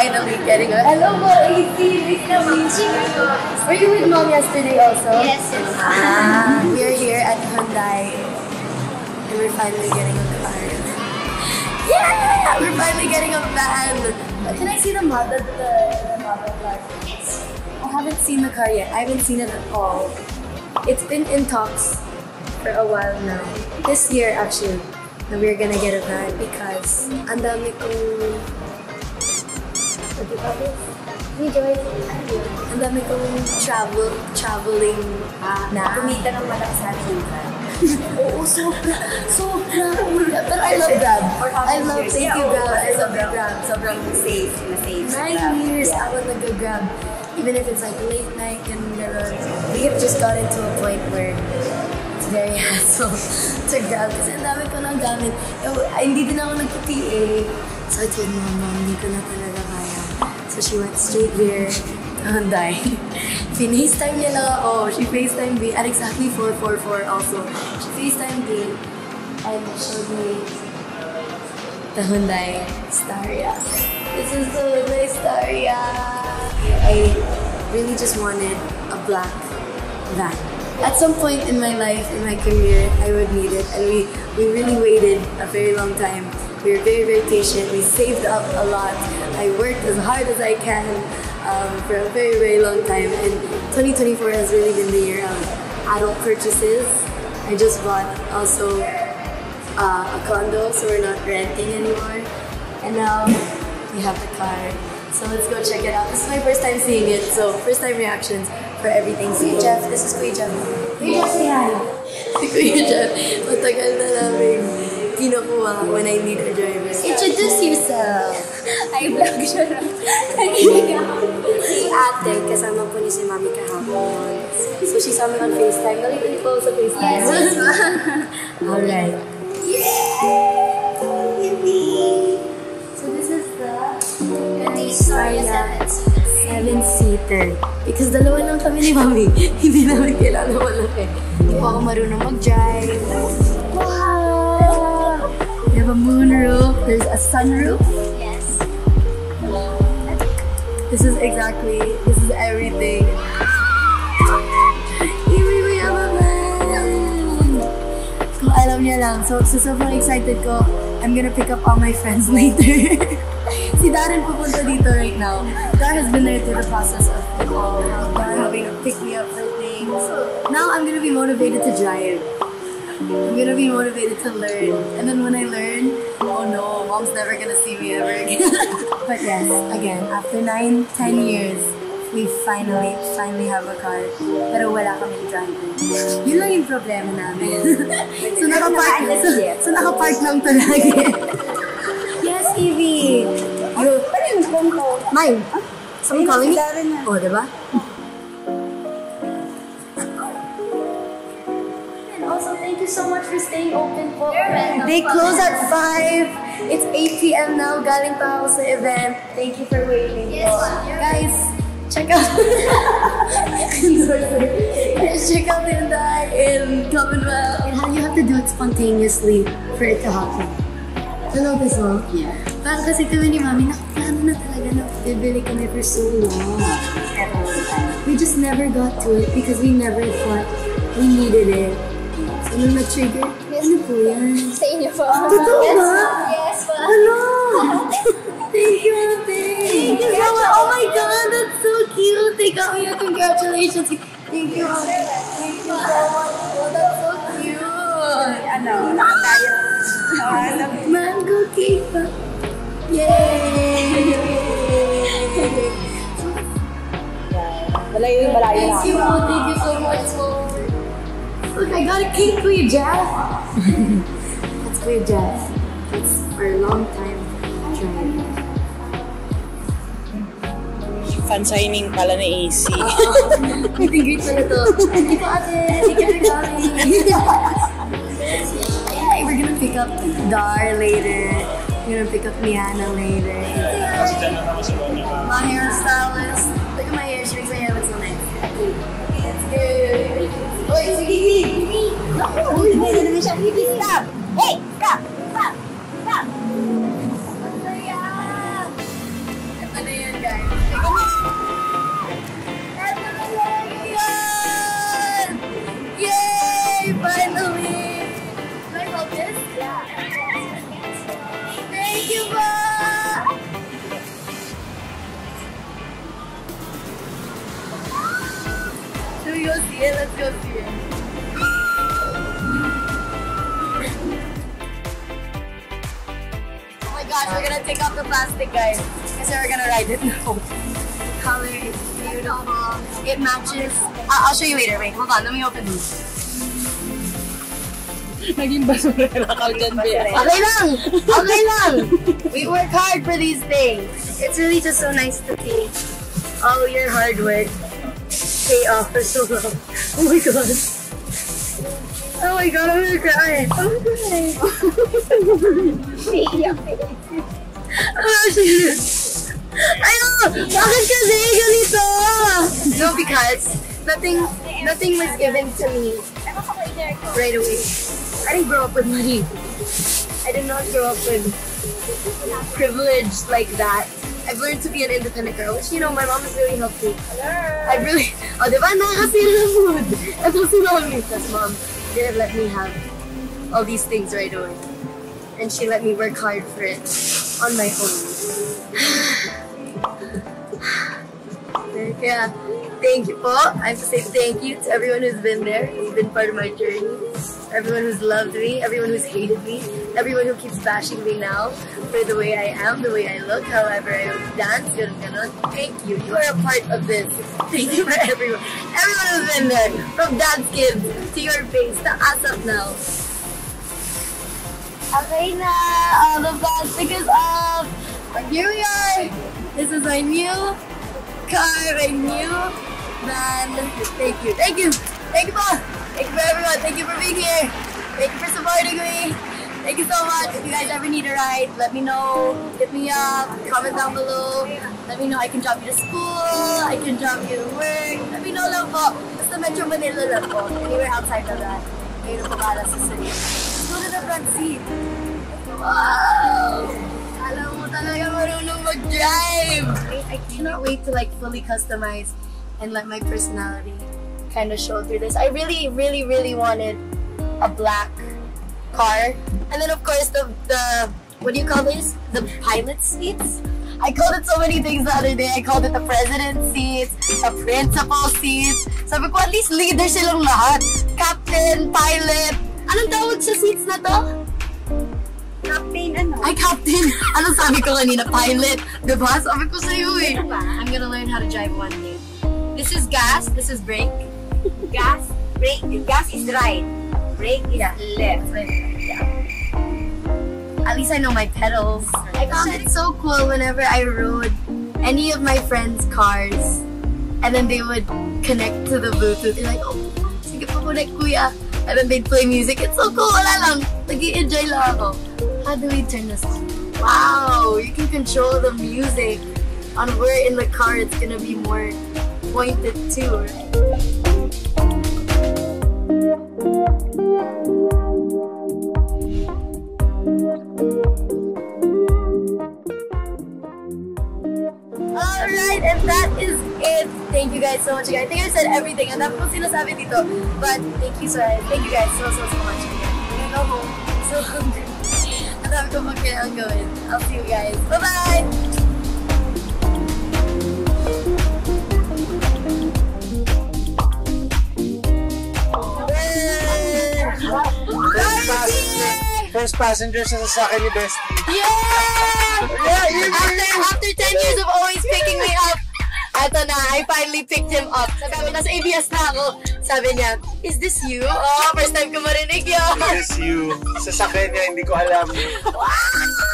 finally getting a hello, AC. Nice to meet you. Were you with Mom yesterday also? Yes. We are here at Hyundai, and we're finally getting a car. Yeah! We're finally getting a van. Can I see the model car? Yes. I haven't seen the car yet. I haven't seen it at all. It's been in talks for a while now. This year, actually, na we're gonna get a van because ang dami kong... What do you call this? Ang dami kong traveling na. Kumita ng malaki sa atin. Oo, sobra. Pero I love Grab. Thank you, Grab. I love Grab. Sobrang safe. 9 years ako nag-Grab. Even if it's like late night and gano'n. We have just gotten to a point where it's very hassle to Grab kasi ang dami ko nang gamit. Hindi din ako nag-PA. So I told Mom, hindi ko na talaga kaya. So she went straight here to Hyundai. FaceTime niya lang ako. She FaceTime me at exactly 4:44 also. She FaceTime me and showed me the Hyundai Staria. This is the Hyundai Staria. I really just wanted a black van. At some point in my life, in my career, I would need it. And we really waited a very long time. We were very, very patient. We saved up a lot. I worked as hard as I can for a very, very long time. And 2024 has really been the year of adult purchases. I just bought also a condo, so we're not renting anymore. And now we have the car. So let's go check it out. This is my first time seeing it, so first time reactions for everything. Kuya Jeff, this is Kuya Jeff. Kuya Jeff, say hi. Si Kuya Jeff, matagal na namin kinukuha when I need a driver. Introduce yourself. I vlog siya na. Si ate, kasama po ni si Mami kahapon. So she saw me on FaceTime. Nalipin po sa FaceTime. Yes. Alright. So this is the Staria 7-seater. Because dalawa lang kami ni Mami. Hindi namin kailangan malaki. Hindi po ako marunong mag-drive. Wow! We have a moonroof. There's a sunroof. Yes. This is everything. We have a van! Kung alam niya lang. So sobrang excited ko. I'm gonna pick up all my friends later. Si Darren pupunta dito right now. Dar has been there through the process of it all. Dar having to pick me up for things. Now I'm gonna be motivated to drive. I'm gonna be motivated to learn. And then when I learn, oh no, Mom's never gonna see me ever again. But yes, again, after 9-10 years, we finally have a car. Pero wala kaming driver. Yun lang yung problema namin. So nakapark lang to lagi. Yes, Evie! Ano yung phone ko? Mine! Someone calling me? Oh, diba? And also, thank you so much for staying open po. You're welcome. They close at 5. It's 8 p.m. now. Galing pa ako sa event. Thank you for waiting Yes, po. ma'am. Guys, check out Guys, check out Hyundai in Commonwealth. And you have to do it spontaneously for it to happen. Hello, this one? Yeah. Parang kasi kami ni Mami, nakaplano na talaga na bibili kami for so long. We just never got to it because we never thought we needed it. So nung na-trigger, ano po yan? Sa inyo po. Totoo ba? Yes po. Hello! Thank you, ate! Thank you so much! Oh my God, that's so cute! They got me a congratulations! Thank you, ate! Thank you so much! Oh, that's so cute! Ano, nakatayo. Mango cake pa! Yay! Malayo na. Thank you so much for... Look, I got a cake for you, Jeff! That's for you, Jeff. It's for a long time drive. Fan signing pala ni AC. Meet and greet pala to. Thank you, ate! Thank you for coming! Yay! We're gonna pick up Dar later. We're gonna pick up Miana later. My hairstylist. Look at my hair. She makes my hair look so nice. That's good. Wait, sige! Uy, hindi naman siya. Stop! Hey! Stop! Stop! Stop! Ito na Thank you po! Should we go see it? Let's go see it. Oh my gosh, we're gonna take off the plastic, guys. Kasi we're gonna ride it now. The color is beautiful. It matches. I'll show you later. Wait, hold on. Let me open this. Naging basurera ka dyan, Bea. Okay lang! Okay lang! We work hard for these things. It's really just so nice to see all your hard work pay off for so long. Oh my god. Oh my god, I'm gonna cry. I'm gonna cry. Oh shit. I know! Bakit kasi ganito? No, because nothing was given to me right away. I didn't grow up with money. I did not grow up with privilege like that. I've learned to be an independent girl, which, you know, my mom has really helped me. I really, oh, diba? Nakakasira ng mood. Ito sinong me, because mom didn't let me have all these things right away. And she let me work hard for it on my own. Kaya, thank you po. I have to say thank you to everyone who's been there, who's been part of my journey. Everyone who's loved me, everyone who's hated me, everyone who keeps bashing me now for the way I am, the way I look, however I dance, ganun. Thank you. You are a part of this. Thank you for everyone. Everyone who's been there, from Dad's Kids to your face to us up now. Okay na, all the plastic is off. And here we are. This is my new car, my new van. Thank you. Thank you. Thank you po. Thank you for everyone. Thank you for being here. Thank you for supporting me. Thank you so much. If you guys ever need a ride, let me know. Hit me up. Comment down below. Let me know. I can drop you to school. I can drop you to work. Let me know lang po. Basta Metro Manila lang po. Anywhere outside of that. Kayo na po para sa city. Let's go to the front seat. Wow! Alam mo talaga marunong mag-drive. I cannot wait to like fully customize and let my personality kind of show through this. I really, really, really wanted a black car. And then of course the what do you call this? The pilot seats? I called it so many things the other day. I called it the president's seats, the principal seats. Sabi ko, at least leader silang lahat. Captain, pilot. Anong tawag sa seats na to? Captain, ano? Ay, captain. Anong sabi ko kanina? Pilot. Diba? Sabi ko sa'yo eh. I'm gonna learn how to drive one day. This is gas. This is brake. Gas, brake. Gas is right. Brake is left. Yeah. At least I know my pedals. I found it so cool whenever I rode any of my friends' cars and then they would connect to the Bluetooth. They're like, oh, sige pa connect kuya. And then they'd play music. It's so cool. Wala lang. Nag-i-enjoy lang ako. How do we turn this on? Wow! You can control the music on where in the car it's gonna be more pointed to, right? Alright, and that is it. Thank you guys so much again. I think I said everything. Ang dami kong sinasabi dito. But thank you guys so much again. I'm gonna go home. I'm so hungry. Ang dami kong magkailangan gawin. I'll see you guys. Bye-bye! First passenger sa sasakyan ni Bestie. Yeah! After 10 years of always picking me up, eto na, I finally picked him up. Sabi, nasa ABS na ako. Sabi niya, is this you? Oh, first time ko marinig yun. Yes, you. Sasakyan niya, hindi ko alam. Wow!